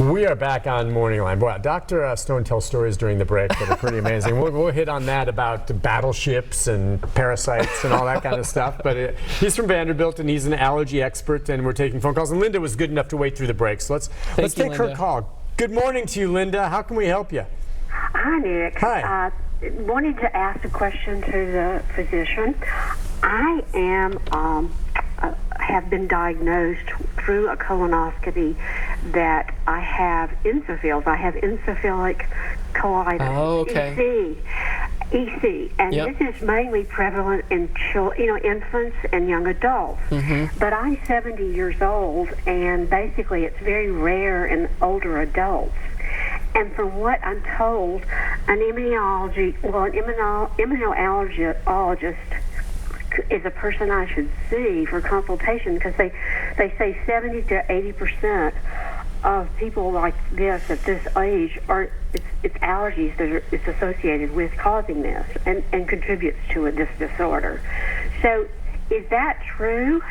We are back on MorningLine. Boy, Dr. Stone tells stories during the break that are pretty amazing. We'll hit on that about battleships and parasites and all that kind of stuff. But he's from Vanderbilt, and he's an allergy expert, and we're taking phone calls. And Linda was good enough to wait through the break, so let's take her call. Good morning to you, Linda. How can we help you? Hi, Nick. Hi. Wanted to ask a question to the physician. I am have been diagnosed through a colonoscopy that I have encephals. I have encephalic colitis. Oh, okay. EC, and Yep. this is mainly prevalent in infants and young adults. Mm-hmm. But I'm 70 years old, and basically it's very rare in older adults. And from what I'm told, an immunologist is a person I should see for consultation, because they say 70 to 80% of people like this at this age it's allergies that it's associated with causing this and contributes to this disorder. So is that true?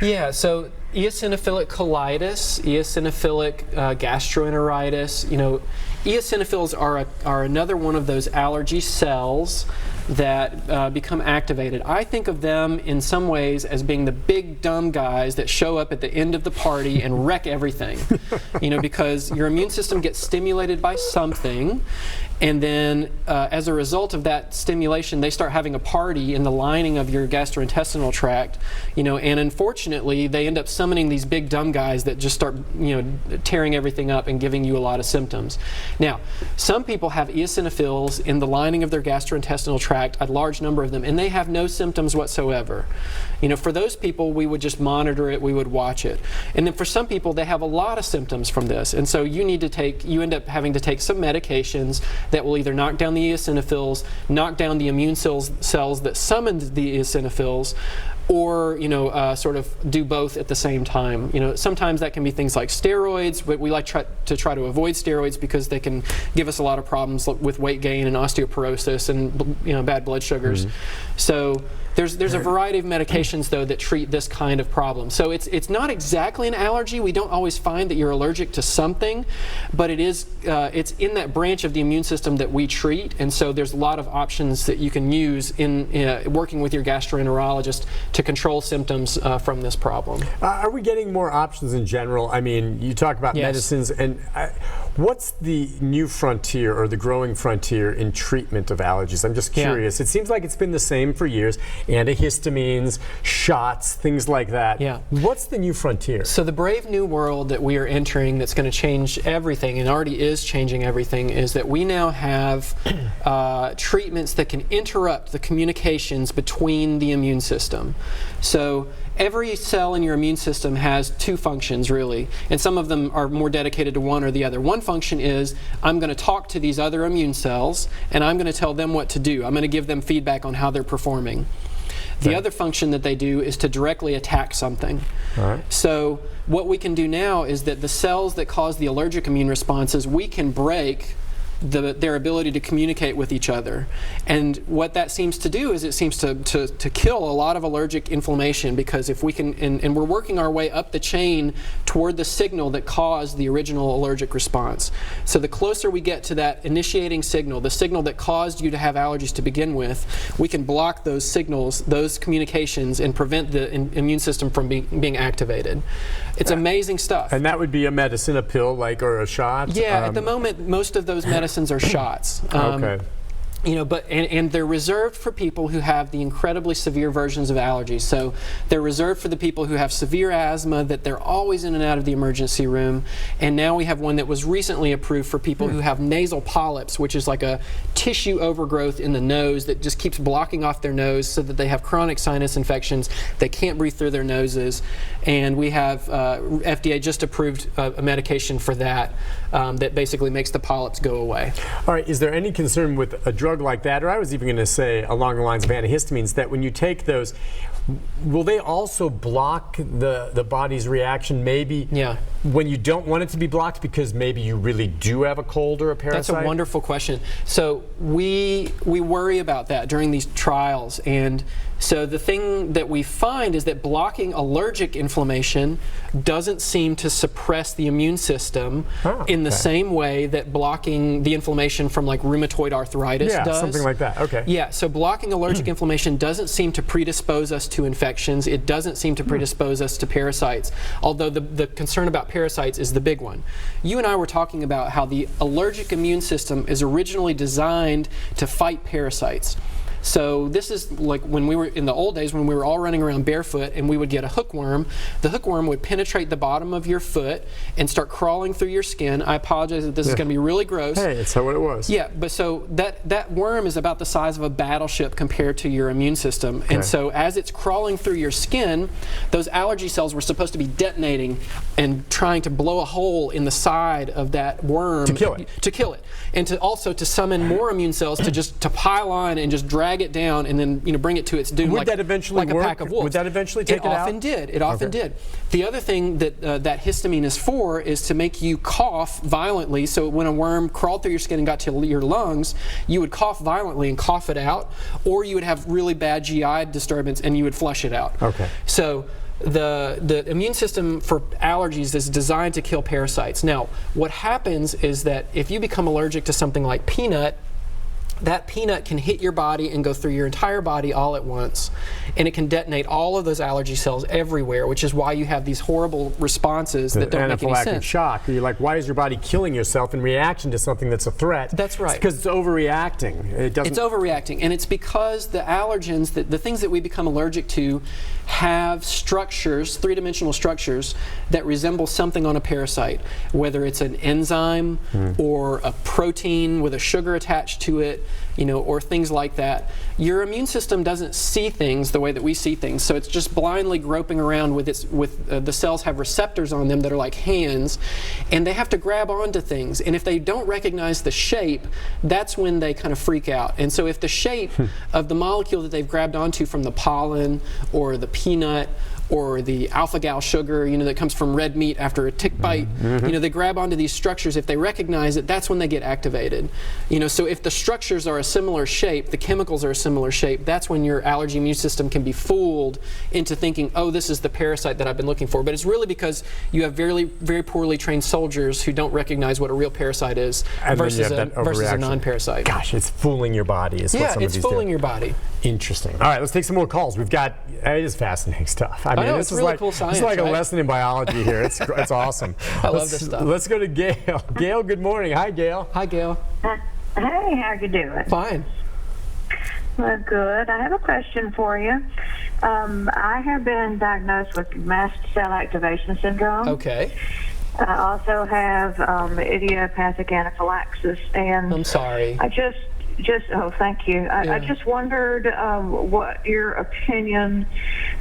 Yeah, so eosinophilic colitis, eosinophilic gastroenteritis, eosinophils are another one of those allergy cells that become activated. I think of them in some ways as being the big dumb guys that show up at the end of the party and wreck everything. Because your immune system gets stimulated by something, and then as a result of that stimulation, they start having a party in the lining of your gastrointestinal tract, and unfortunately they end up summoning these big dumb guys that just start tearing everything up and giving you a lot of symptoms. Now, some people have eosinophils in the lining of their gastrointestinal tract, a large number of them, and they have no symptoms whatsoever. For those people, we would just monitor it, we would watch it. And then for some people, they have a lot of symptoms from this, and so you end up having to take some medications that will either knock down the eosinophils, knock down the immune cells that summoned the eosinophils, or sort of do both at the same time. Sometimes that can be things like steroids, but we like to try to avoid steroids because they can give us a lot of problems with weight gain and osteoporosis and bad blood sugars. Mm-hmm. So there's a variety of medications though that treat this kind of problem. So it's not exactly an allergy. We don't always find that you're allergic to something, but it's in that branch of the immune system that we treat, and so there's a lot of options that you can use in working with your gastroenterologist to control symptoms from this problem. Are we getting more options in general? I mean, you talk about medicines, and what's the new frontier or the growing frontier in treatment of allergies? I'm just curious. It seems like it's been the same for years. Antihistamines, shots, things like that. Yeah. What's the new frontier? So the brave new world that we are entering that's going to change everything, and already is changing everything, is that we now have treatments that can interrupt the communications between the immune system. So every cell in your immune system has two functions, really, and some of them are more dedicated to one or the other. One function is, I'm going to talk to these other immune cells, and I'm going to tell them what to do. I'm going to give them feedback on how they're performing. The other function that they do is to directly attack something. All right. So what we can do now is that the cells that cause the allergic immune responses, we can break their ability to communicate with each other. And what that seems to do is it seems to kill a lot of allergic inflammation, because if we can, and we're working our way up the chain toward the signal that caused the original allergic response. So the closer we get to that initiating signal, the signal that caused you to have allergies to begin with, we can block those signals, those communications, and prevent the immune system from being activated. It's amazing stuff. And that would be a medicine, a pill, or a shot? Yeah, at the moment, most of those medicines are shots. Okay. But they're reserved for people who have the incredibly severe versions of allergies. So they're reserved for the people who have severe asthma, that they're always in and out of the emergency room. And now we have one that was recently approved for people who have nasal polyps, which is like a tissue overgrowth in the nose that just keeps blocking off their nose, so that they have chronic sinus infections. They can't breathe through their noses. And we have FDA just approved a medication for that that basically makes the polyps go away. All right. Is there any concern with a drug like that, or I was even going to say along the lines of antihistamines, that when you take those, will they also block the body's reaction maybe when you don't want it to be blocked, because maybe you really do have a cold or a parasite? That's a wonderful question. So we worry about that during these trials, and So the thing that we find is that blocking allergic inflammation doesn't seem to suppress the immune system in the same way that blocking the inflammation from like rheumatoid arthritis does. Something like that. Okay. Yeah, so blocking allergic inflammation doesn't seem to predispose us to infections. It doesn't seem to predispose us to parasites, although the concern about parasites is the big one. You and I were talking about how the allergic immune system is originally designed to fight parasites. So this is like when we were in the old days when we were all running around barefoot and we would get a hookworm. The hookworm would penetrate the bottom of your foot and start crawling through your skin. I apologize that this is going to be really gross. Hey, it's what it was. Yeah, but so that worm is about the size of a battleship compared to your immune system. And so as it's crawling through your skin, those allergy cells were supposed to be detonating and trying to blow a hole in the side of that worm. To kill it. To kill it. And to also to summon more immune cells to pile on and just drag it down and then bring it to its doom. Would that eventually like work? A pack of wolves. Would that eventually take it out? It often did. It often did. The other thing that that histamine is for is to make you cough violently. So when a worm crawled through your skin and got to your lungs, you would cough violently and cough it out, or you would have really bad GI disturbance and you would flush it out. Okay. So the immune system for allergies is designed to kill parasites. Now, what happens is that if you become allergic to something like peanut, that peanut can hit your body and go through your entire body all at once, and it can detonate all of those allergy cells everywhere, which is why you have these horrible responses that don't make any sense. Anaphylactic shock. You're like, why is your body killing yourself in reaction to something that's a threat? That's right. It's because it's overreacting. It's overreacting, and it's because the allergens, the things that we become allergic to, have structures, three-dimensional structures, that resemble something on a parasite, whether it's an enzyme or a protein with a sugar attached to it, or things like that. Your immune system doesn't see things the way that we see things, so it's just blindly groping around with the cells have receptors on them that are like hands, and they have to grab onto things. And if they don't recognize the shape, that's when they kind of freak out. And so if the shape of the molecule that they've grabbed onto from the pollen or the peanut or the alpha-gal sugar, that comes from red meat after a tick bite, they grab onto these structures. If they recognize it, that's when they get activated. So if the structures are a similar shape, the chemicals are a similar shape, that's when your allergy immune system can be fooled into thinking, oh, this is the parasite that I've been looking for. But it's really because you have very, very poorly trained soldiers who don't recognize what a real parasite is versus a non-parasite. Gosh, it's fooling your body. Is what some of these it's fooling your body. Interesting. All right, let's take some more calls. It is fascinating stuff. I mean, know, this it's is really like cool science, this is like right? a lesson in biology here. It's awesome. I love this stuff. Let's go to Gail. Gail, good morning. Hi, Gail. Hi, Gail. Hey, how you doing? Fine. Well, good. I have a question for you. I have been diagnosed with mast cell activation syndrome. Okay. I also have idiopathic anaphylaxis, and I'm sorry. Oh, thank you. I just wondered what your opinion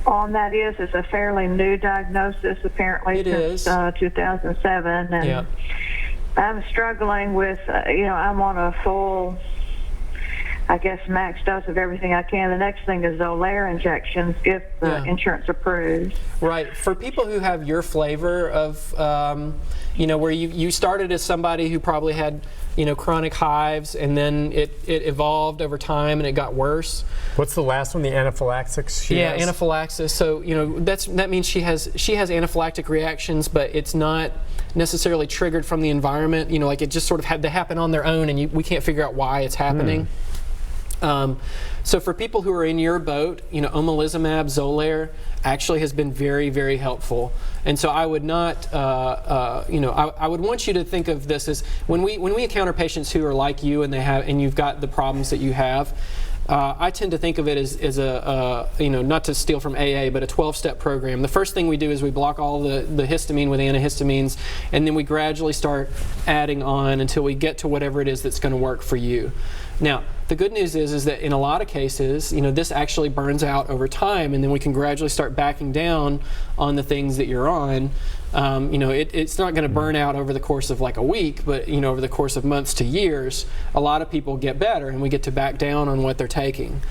on that is. It's a fairly new diagnosis, apparently, since 2007, and I'm struggling with, I'm on a full, I guess, max dose of everything I can. The next thing is Xolair injections if the insurance approves. Right. For people who have your flavor of, where you started as somebody who probably had, chronic hives, and then it evolved over time and it got worse. What's the last one? The anaphylaxis she has? Anaphylaxis. So that means she has anaphylactic reactions, but it's not necessarily triggered from the environment. Like it just sort of had to happen on their own, and we can't figure out why it's happening. So for people who are in your boat, omalizumab, Xolair actually has been very, very helpful. And so I would not, I would want you to think of this as when we encounter patients who are like you and you've got the problems that you have. I tend to think of it as a not to steal from AA, but a 12-step program. The first thing we do is we block all the histamine with antihistamines, and then we gradually start adding on until we get to whatever it is that's going to work for you. Now, the good news is that in a lot of cases, this actually burns out over time, and then we can gradually start backing down on the things that you're on. It's not going to burn out over the course of like a week, but over the course of months to years, a lot of people get better, and we get to back down on what they're taking.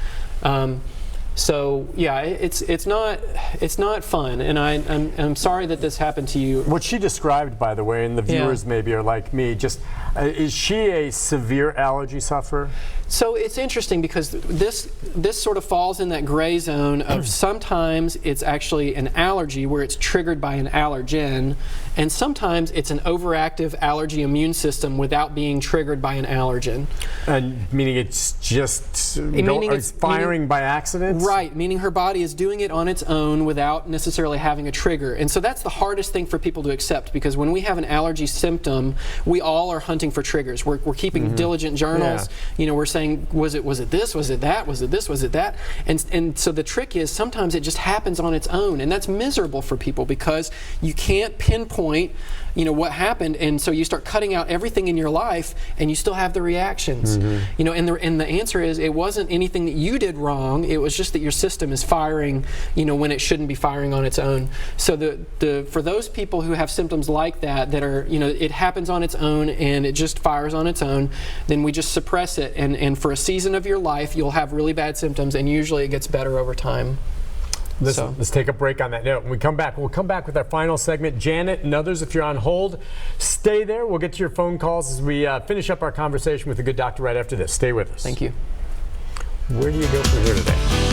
So yeah, it's not fun, and I'm sorry that this happened to you. What she described, by the way, and the viewers maybe are like me, just is she a severe allergy sufferer? So it's interesting because this sort of falls in that gray zone of sometimes it's actually an allergy where it's triggered by an allergen, and sometimes it's an overactive allergy immune system without being triggered by an allergen. And meaning it's just it's firing by accident? Right, meaning her body is doing it on its own without necessarily having a trigger. And so that's the hardest thing for people to accept, because when we have an allergy symptom, we all are hunting for triggers. We're keeping diligent journals. You know, we're saying, was it this, was it that, was it this, was it that? And so the trick is sometimes it just happens on its own, and that's miserable for people because you can't pinpoint, you know, what happened, and so you start cutting out everything in your life and you still have the reactions. You know, and the answer is it wasn't anything that you did wrong, it was just that your system is firing, you know, when it shouldn't be firing on its own. So for those people who have symptoms like that are, you know, it happens on its own and it just fires on its own, then we just suppress it, and for a season of your life you'll have really bad symptoms, and usually it gets better over time. Let's take a break on that note. When we come back, we'll come back with our final segment. Janet and others, if you're on hold, stay there. We'll get to your phone calls as we finish up our conversation with the good doctor right after this. Stay with us. Thank you. Where do you go from here today?